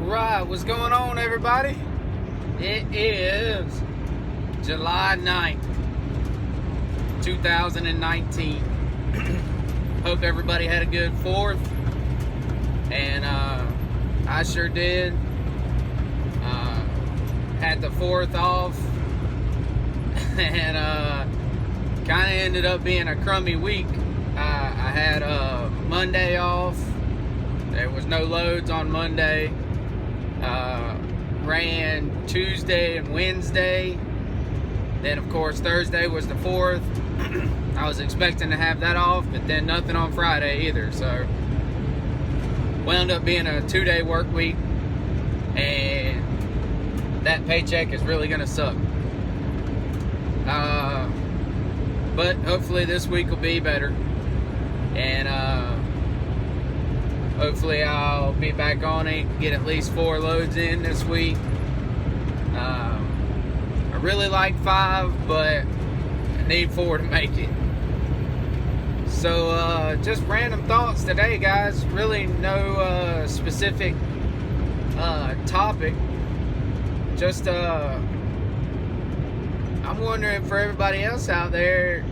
Right, what's going on, everybody? It is July 9th, 2019. Hope everybody had a good 4th, and I sure did. Had the 4th off, and kind of ended up being a crummy week. I had Monday off. There was no loads on Monday. Ran Tuesday and Wednesday. Then, of course, Thursday was the 4th. I was expecting to have that off, but then nothing on Friday either. So, wound up being a 2-day work week, and that paycheck is really going to suck. But hopefully this week will be better, and hopefully I'll be back on it, get at least 4 loads in this week. I really like 5, but I need 4 to make it. So just random thoughts today, guys. Really no specific topic. Just I'm wondering, for everybody else out there,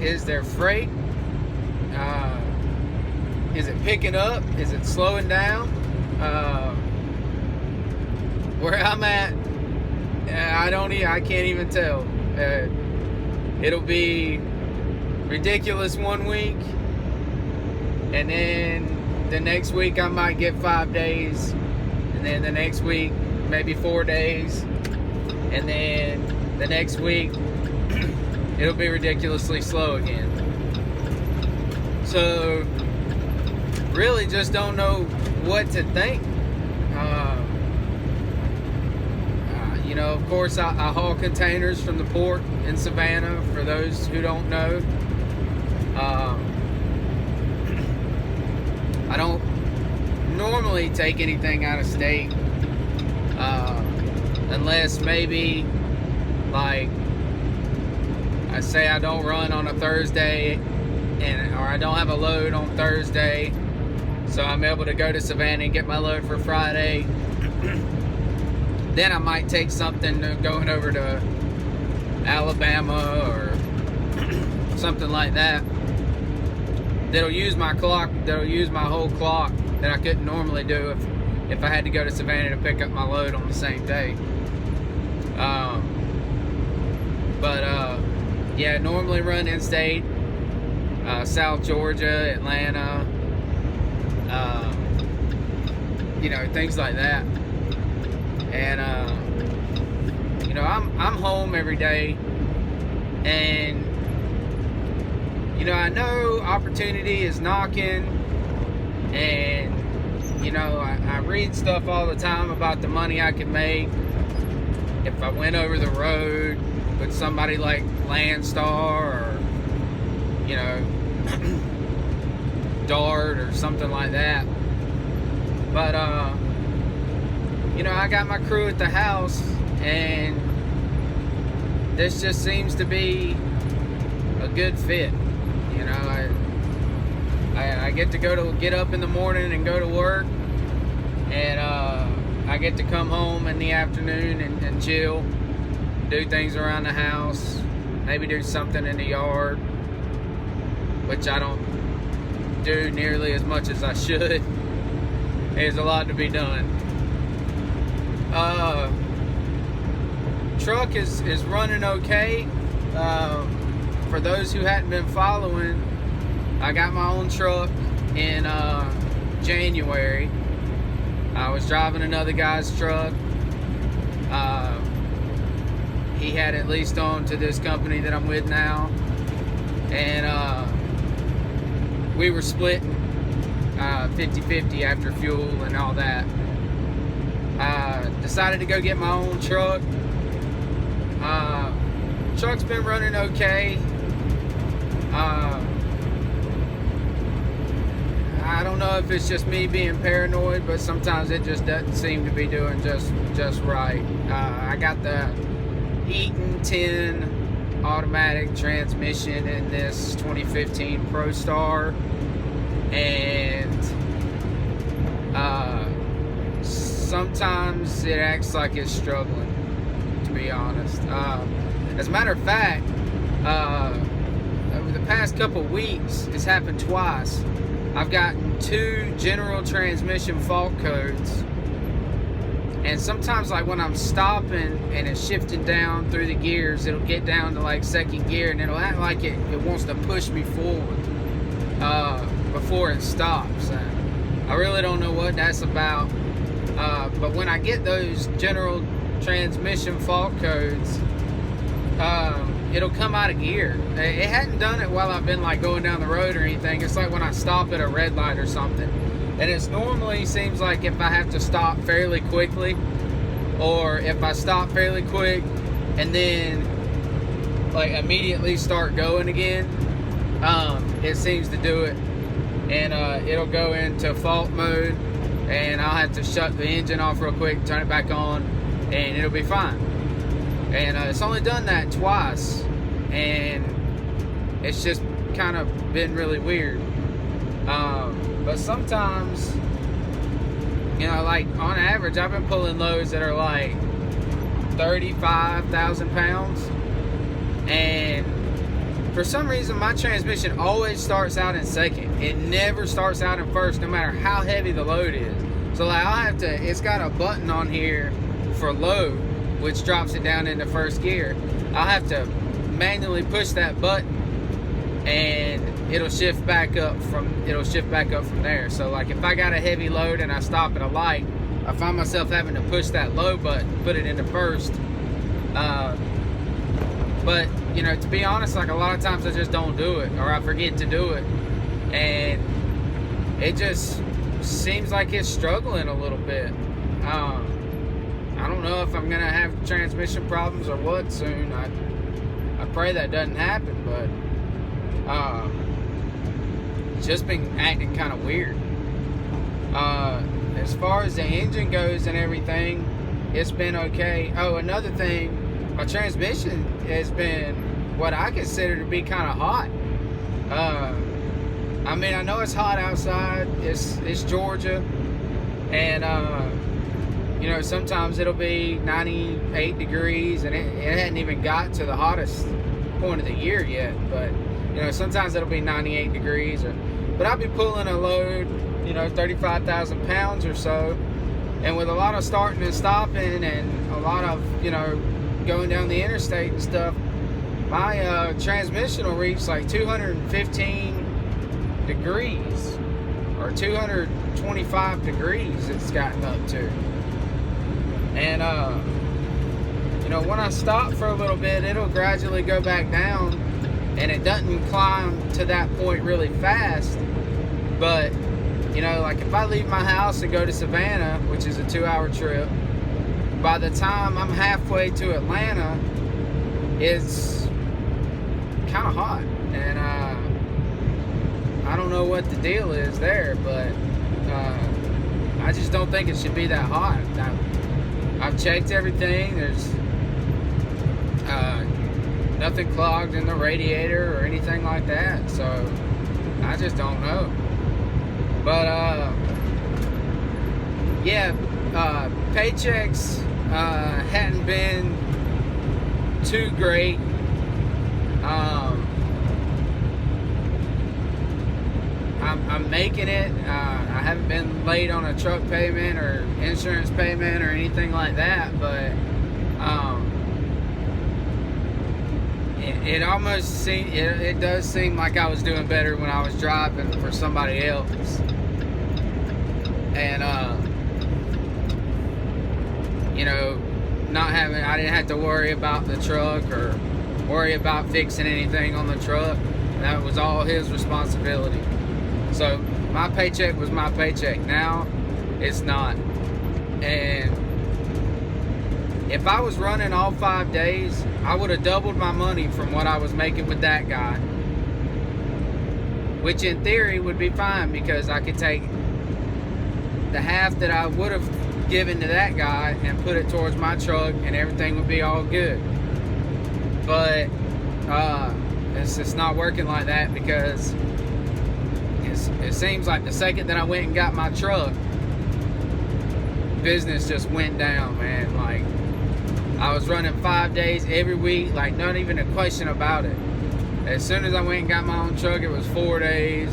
is there freight? Is it picking up? Is it slowing down? Where I'm at, I can't even tell. It'll be ridiculous one week, and then the next week I might get 5 days, and then the next week maybe 4 days, and then the next week it'll be ridiculously slow again. So really just don't know what to think. You know, of course, I haul containers from the port in Savannah, for those who don't know. I don't normally take anything out of state, unless maybe, like, I say I don't run on a Thursday, or I don't have a load on Thursday, so I'm able to go to Savannah and get my load for Friday. Then I might take something going over to Alabama or something like that. That'll use my clock, that'll use my whole clock that I couldn't normally do if I had to go to Savannah to pick up my load on the same day. Yeah, normally run in-state, South Georgia, Atlanta, you know, things like that. And you know, I'm home every day, and you know, I know opportunity is knocking, and you know, I read stuff all the time about the money I could make if I went over the road with somebody like Landstar, or you know, Dart or something like that. But you know, I got my crew at the house, and this just seems to be a good fit. You know, I get to get up in the morning and go to work, and I get to come home in the afternoon and chill, do things around the house, maybe do something in the yard, which I don't do nearly as much as I should. There's a lot to be done. Truck is running okay. For those who hadn't been following, I got my own truck in January. I was driving another guy's truck. He had it leased on to this company that I'm with now, and we were splitting 50-50 after fuel and all that. Decided to go get my own truck. Truck's been running okay. I don't know if it's just me being paranoid, but sometimes it just doesn't seem to be doing just right. I got the Eaton 10 automatic transmission in this 2015 ProStar, and sometimes it acts like it's struggling, to be honest. As a matter of fact, over the past couple weeks, it's happened twice. I've gotten 2 general transmission fault codes, and sometimes, like when I'm stopping and it's shifting down through the gears, it'll get down to like second gear, and it'll act like it wants to push me forward before it stops. I really don't know what that's about, but when I get those general transmission fault codes, it'll come out of gear. It hadn't done it while I've been like going down the road or anything. It's like when I stop at a red light or something, and it's normally seems like if I have to stop fairly quickly, or if I stop fairly quick and then like immediately start going again, it seems to do it, and it'll go into fault mode, and I'll have to shut the engine off real quick, turn it back on, and it'll be fine. And it's only done that twice, and it's just kind of been really weird. But sometimes, you know, like on average, I've been pulling loads that are like 35,000 pounds, and for some reason my transmission always starts out in second. It never starts out in first, no matter how heavy the load is. So like I'll have to, it's got a button on here for load, which drops it down into first gear. I'll have to manually push that button, and it'll shift back up from there. So like if I got a heavy load and I stop at a light, I find myself having to push that low button, put it into first. But you know, to be honest, like a lot of times I just don't do it, or I forget to do it, and it just seems like it's struggling a little bit. I don't know if I'm gonna have transmission problems or what soon. I pray that doesn't happen, but it's just been acting kind of weird. As far as the engine goes and everything, it's been okay. Oh, another thing, my transmission has been what I consider to be kind of hot. I mean, I know it's hot outside. It's Georgia, and you know, sometimes it'll be 98 degrees, and it hadn't even got to the hottest point of the year yet. But you know, sometimes it'll be 98 degrees, but I'll be pulling a load, you know, 35,000 pounds or so, and with a lot of starting and stopping and a lot of, you know, going down the interstate and stuff, my transmission will reach like 215 degrees or 225 degrees it's gotten up to. And you know, when I stop for a little bit, it'll gradually go back down, and it doesn't climb to that point really fast. But you know, like if I leave my house and go to Savannah, which is a 2-hour trip, by the time I'm halfway to Atlanta, it's kind of hot. And I don't know what the deal is there, but I just don't think it should be that hot. I've checked everything. There's nothing clogged in the radiator or anything like that, so I just don't know. But yeah, paychecks hadn't been too great. I'm making it. I haven't been late on a truck payment or insurance payment or anything like that, but it almost seems, it does seem like I was doing better when I was driving for somebody else. And you know, I didn't have to worry about the truck or worry about fixing anything on the truck. That was all his responsibility. So my paycheck was my paycheck. Now it's not. And if I was running all 5 days, I would have doubled my money from what I was making with that guy. which in theory would be fine because I could take the half that I would have given to that guy and put it towards my truck and everything would be all good. But it's just not working like that because it seems like the second that I went and got my truck, business just went down, man. Like, I was running 5 days every week, like not even a question about it. As soon as I went and got my own truck, it was 4 days,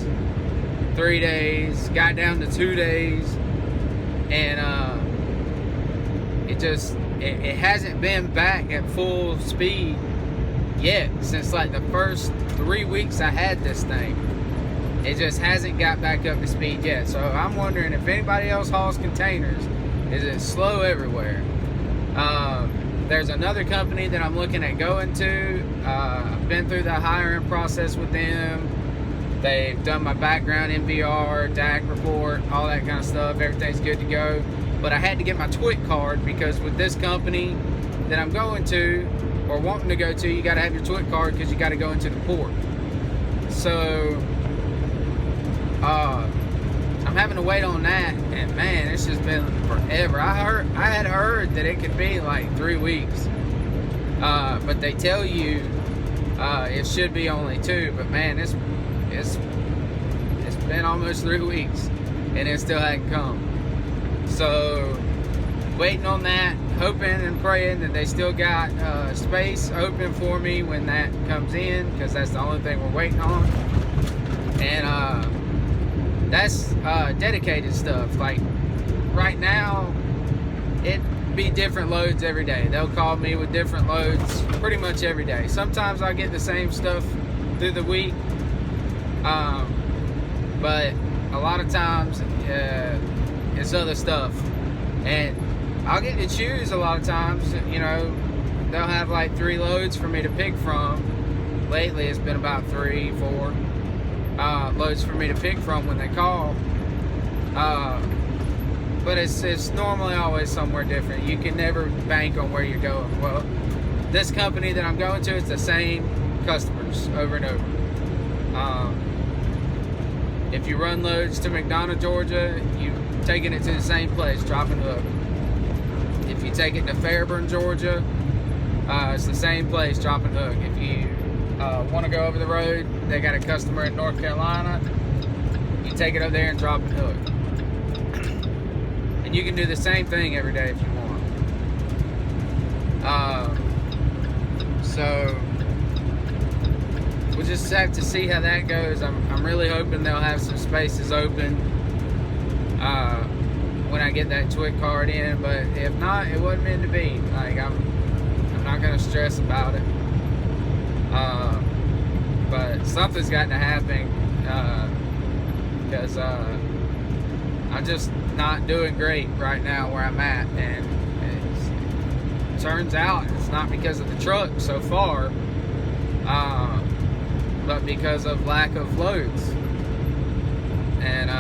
3 days, got down to 2 days, and it hasn't been back at full speed yet since like the first 3 weeks I had this thing. It just hasn't got back up to speed yet. So I'm wondering if anybody else hauls containers, is it slow everywhere? There's another company that I'm looking at going to. I've been through the hiring process with them. They've done my background, MVR, DAC report, all that kind of stuff. Everything's good to go. But I had to get my TWIC card because with this company that I'm going to or wanting to go to, you got to have your TWIC card because you got to go into the port. So I'm having to wait on that, and man, it's just been forever. I had heard that it could be like 3 weeks, but they tell you it should be only 2. But man, it's been almost 3 weeks, and it still hasn't come. So waiting on that, hoping and praying that they still got space open for me when that comes in, because that's the only thing we're waiting on. And that's dedicated stuff. Like right now, it'd be different loads every day. They'll call me with different loads pretty much every day. Sometimes I get the same stuff through the week, but a lot of times it's other stuff, and I'll get to choose a lot of times. You know, they'll have like 3 loads for me to pick from. Lately it's been about 3, 4 loads for me to pick from when they call, but it's normally always somewhere different. You can never bank on where you're going. Well, this company that I'm going to, it's the same customers over and over. If you run loads to McDonough, Georgia, you're taking it to the same place, dropping hook. If you take it to Fairburn, Georgia, it's the same place, dropping hook. If you want to go over the road, they got a customer in North Carolina, you take it up there and drop and hook. And you can do the same thing every day if you want. So we'll just have to see how that goes. I'm really hoping they'll have some spaces open when I get that TWIC card in, but if not, it wasn't meant to be. Like, I'm not gonna stress about it. But something's got to happen because I'm just not doing great right now where I'm at, and it turns out it's not because of the truck so far, but because of lack of loads. And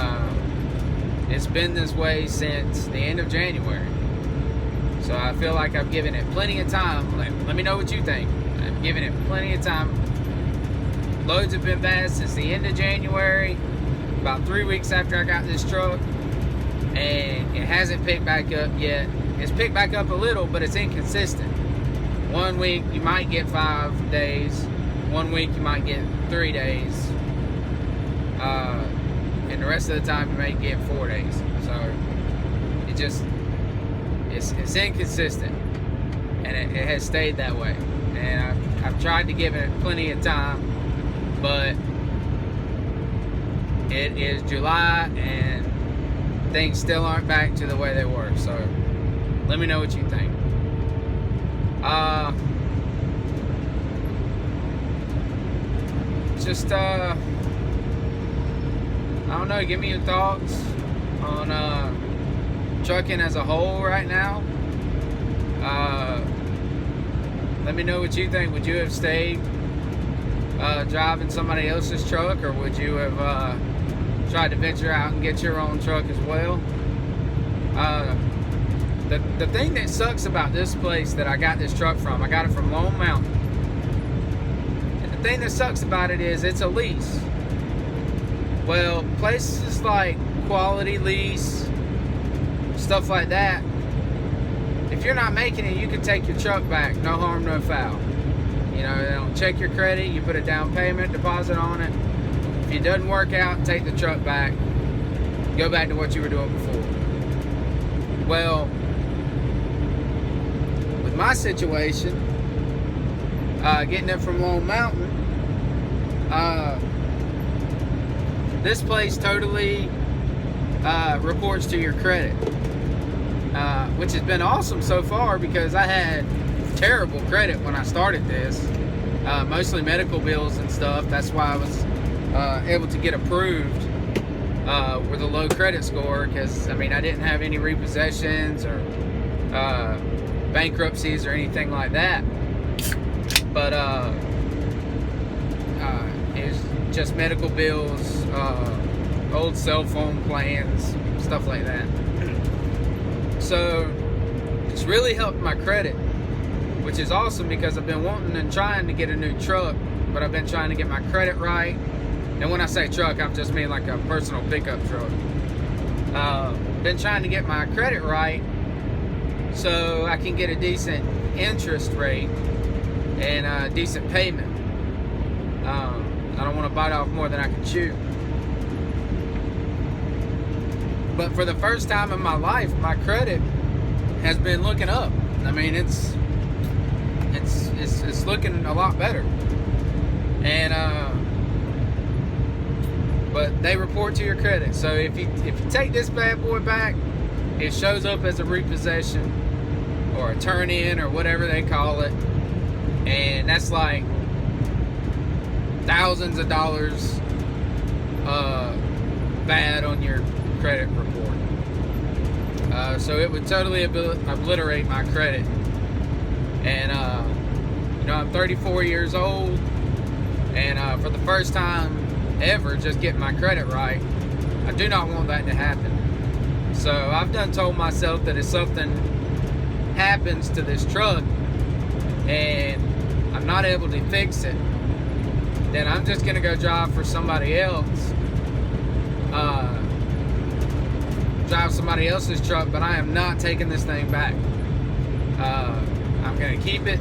it's been this way since the end of January. So I feel like I've given it plenty of time. Let me know what you think. I've given it plenty of time. Loads have been bad since the end of January, about 3 weeks after I got this truck, and it hasn't picked back up yet. It's picked back up a little, but it's inconsistent. 1 week you might get 5 days, 1 week you might get 3 days, and the rest of the time you may get 4 days. So it's inconsistent, and it has stayed that way. And I've tried to give it plenty of time, but it is July and things still aren't back to the way they were. So let me know what you think. Just I don't know, give me your thoughts on trucking as a whole right now. Let me know what you think. Would you have stayed driving somebody else's truck, or would you have tried to venture out and get your own truck as well? The thing that sucks about this place that I got this truck from, I got it from Lone Mountain. And the thing that sucks about it is it's a lease. Well, places like Quality Lease, stuff like that, if you're not making it, you can take your truck back. No harm, no foul. You know, they don't check your credit. You put a down payment deposit on it. If it doesn't work out, take the truck back. Go back to what you were doing before. Well, with my situation, getting it from Lone Mountain, this place totally reports to your credit, which has been awesome so far, because I had terrible credit when I started this, mostly medical bills and stuff. That's why I was able to get approved with a low credit score, because I mean, I didn't have any repossessions or bankruptcies or anything like that, but it was just medical bills, old cell phone plans, stuff like that. So it's really helped my credit, which is awesome, because I've been wanting and trying to get a new truck, but I've been trying to get my credit right. And when I say truck, I'm just mean like a personal pickup truck. Been trying to get my credit right so I can get a decent interest rate and a decent payment. I don't want to bite off more than I can chew. But for the first time in my life, my credit has been looking up. I mean, it's looking a lot better. And but they report to your credit. So if you take this bad boy back, it shows up as a repossession or a turn-in or whatever they call it, and that's like thousands of dollars bad on your credit report. So it would totally obliterate my credit. And you know, I'm 34 years old, and for the first time ever just getting my credit right, I do not want that to happen. So I've done told myself that if something happens to this truck and I'm not able to fix it, then I'm just gonna go drive for somebody else, drive somebody else's truck, but I am not taking this thing back. I'm gonna keep it,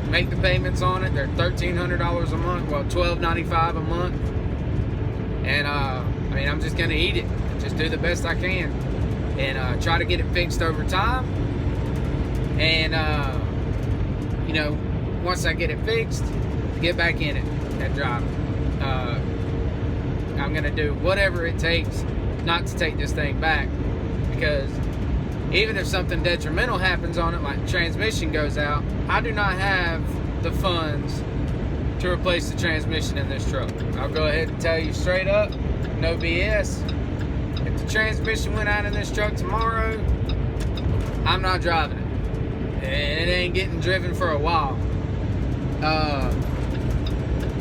make the payments on it. They're $1,300 a month, well, $1,295 a month. And I mean, I'm just gonna eat it, just do the best I can, and try to get it fixed over time. And you know, once I get it fixed, get back in it and drive it. I'm gonna do whatever it takes not to take this thing back, because even if something detrimental happens on it, like transmission goes out, I do not have the funds to replace the transmission in this truck. I'll go ahead and tell you straight up, no BS. If the transmission went out in this truck tomorrow, I'm not driving it. And it ain't getting driven for a while.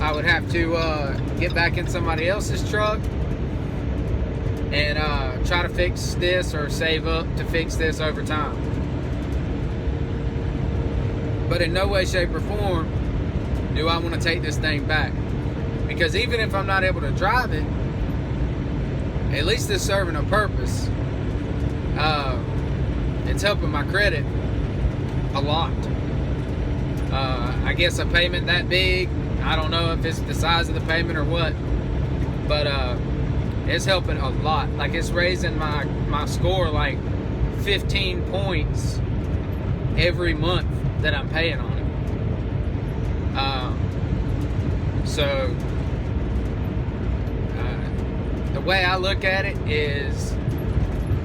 I would have to get back in somebody else's truck and try to fix this, or save up to fix this over time. But in no way, shape, or form do I want to take this thing back, because even if I'm not able to drive it, at least it's serving a purpose. It's helping my credit a lot. I guess a payment that big, I don't know if it's the size of the payment or what, but it's helping a lot. Like, it's raising my score like 15 points every month that I'm paying on it. So the way I look at it is,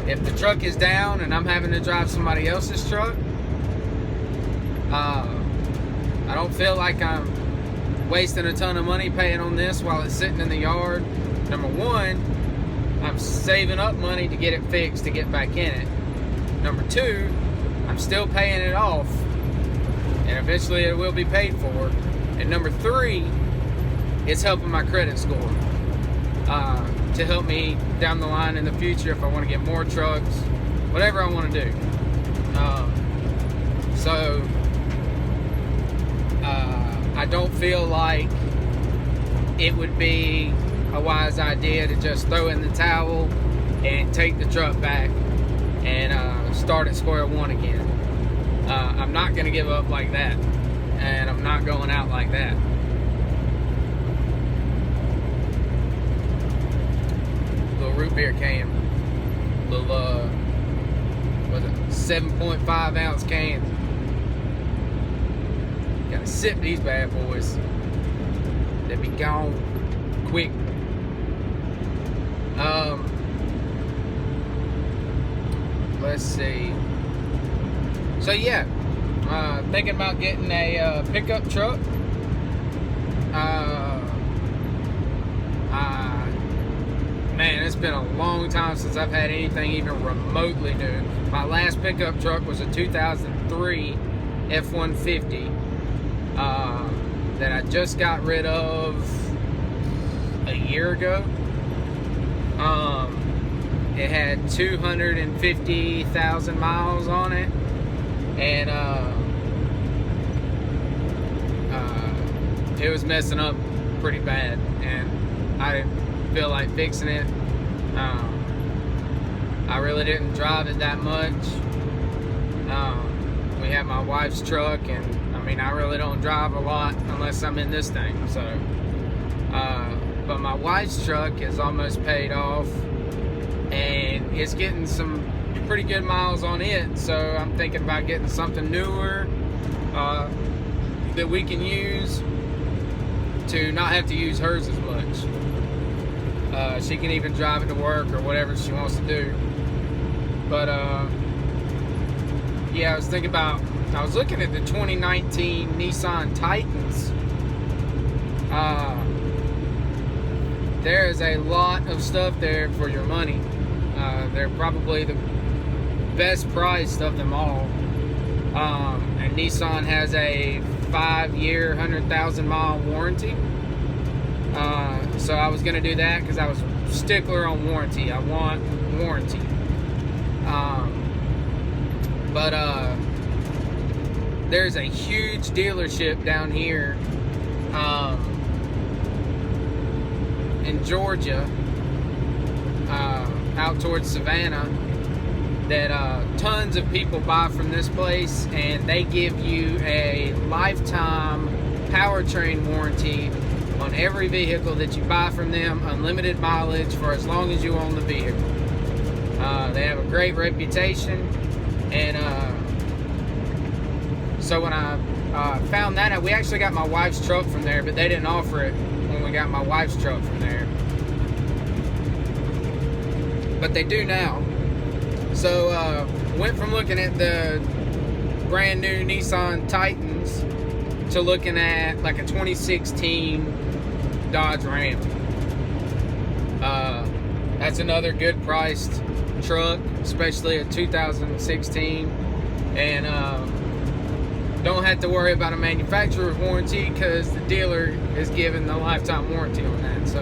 if the truck is down and I'm having to drive somebody else's truck, I don't feel like I'm wasting a ton of money paying on this while it's sitting in the yard. Number one, I'm saving up money to get it fixed, to get back in it. Number two, I'm still paying it off, and eventually it will be paid for. And number three, it's helping my credit score to help me down the line in the future if I want to get more trucks, whatever I want to do. So I don't feel like it would be a wise idea to just throw in the towel and take the truck back and start at square one again. I'm not going to give up like that, and I'm not going out like that. Little root beer can, little was it 7.5 ounce can. Gotta sip these bad boys. They'll be gone quick. Let's see. So yeah, thinking about getting a pickup truck. Man, it's been a long time since I've had anything even remotely new. My last pickup truck was a 2003 F-150 that I just got rid of a year ago. It had 250,000 miles on it, and it was messing up pretty bad, and I didn't feel like fixing it. I really didn't drive it that much. We had my wife's truck, and I mean, I really don't drive a lot unless I'm in this thing. So, but my wife's truck is almost paid off, and it's getting some pretty good miles on it. So I'm thinking about getting something newer that we can use to not have to use hers as much. She can even drive it to work or whatever she wants to do. But yeah, I was looking at the 2019 Nissan Titans. There is a lot of stuff there for your money. They're probably the best priced of them all. And Nissan has a 5-year, 100,000 mile warranty. So I was going to do that because I was a stickler on warranty. I want warranty. But there's a huge dealership down here in Georgia, out towards Savannah, that tons of people buy from this place, and they give you a lifetime powertrain warranty on every vehicle that you buy from them, unlimited mileage for as long as you own the vehicle. They have a great reputation, and so when I found that out, we actually got my wife's truck from there, but they didn't offer it when we got my wife's truck from there. But they do now. So went from looking at the brand new Nissan Titans to looking at like a 2016 Dodge Ram. That's another good priced truck, especially a 2016, and don't have to worry about a manufacturer's warranty because the dealer is giving the lifetime warranty on that. So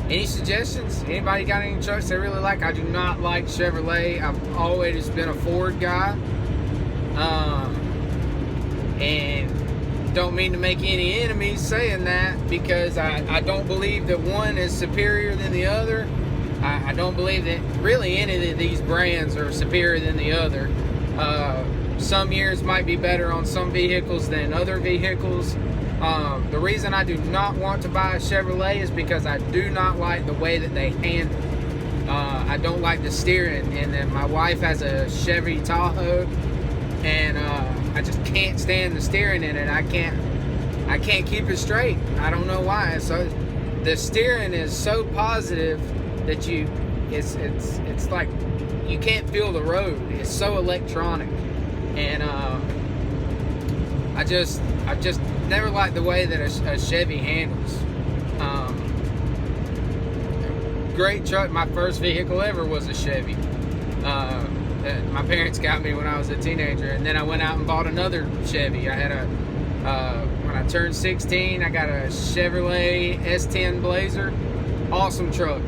any suggestions? Anybody got any trucks they really like? I do not like Chevrolet. I've always been a Ford guy, and don't mean to make any enemies saying that, because I don't believe that one is superior than the other. I don't believe that really any of these brands are superior than the other. Some years might be better on some vehicles than other vehicles. The reason I do not want to buy a Chevrolet is because I do not like the way that they handle. I don't like the steering, and then my wife has a Chevy Tahoe, and I just can't stand the steering in it. I can't keep it straight. I don't know why. So the steering is so positive that it's like you can't feel the road. It's so electronic, and I just never liked the way that a Chevy handles. Great truck. My first vehicle ever was a Chevy. My parents got me when I was a teenager, and then I went out and bought another Chevy. I had when I turned 16, I got a Chevrolet S10 Blazer. Awesome truck.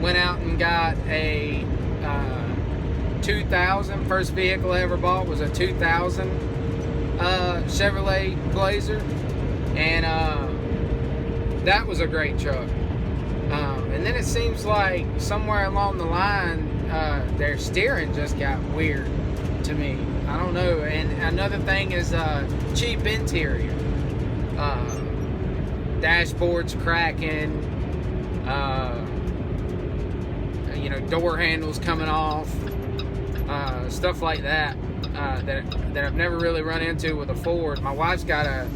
Went out and got a 2000. First vehicle I ever bought was a 2000 Chevrolet Blazer, and That was a great truck. And then it seems like somewhere along the line, their steering just got weird to me. I don't know. And another thing is cheap interior. Dashboard's cracking. Door handles coming off. Stuff like that. That I've never really run into with a Ford. My wife's got a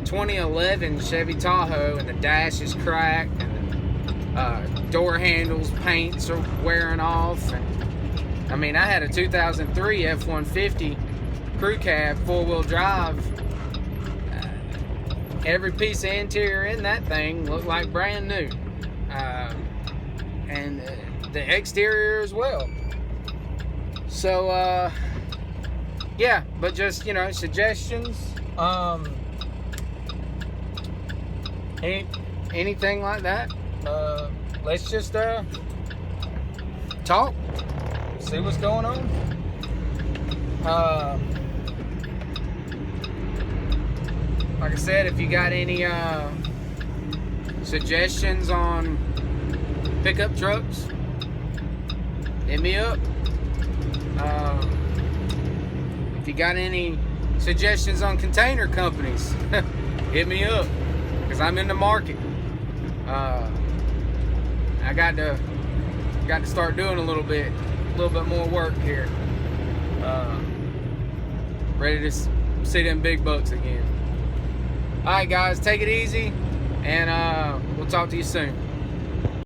2011 Chevy Tahoe, and the dash is cracked, and door handles, paints are wearing off. And I mean, I had a 2003 F-150 crew cab, 4-wheel drive. Every piece of interior in that thing looked like brand new, and the exterior as well. So yeah, but just suggestions, anything like that. Let's just talk, see what's going on. Like I said, if you got any suggestions on pickup trucks, hit me up. If you got any suggestions on container companies, hit me up, because I'm in the market. I got to start doing a little bit more work here. Ready to see them big bucks again. All right, guys, take it easy, and we'll talk to you soon.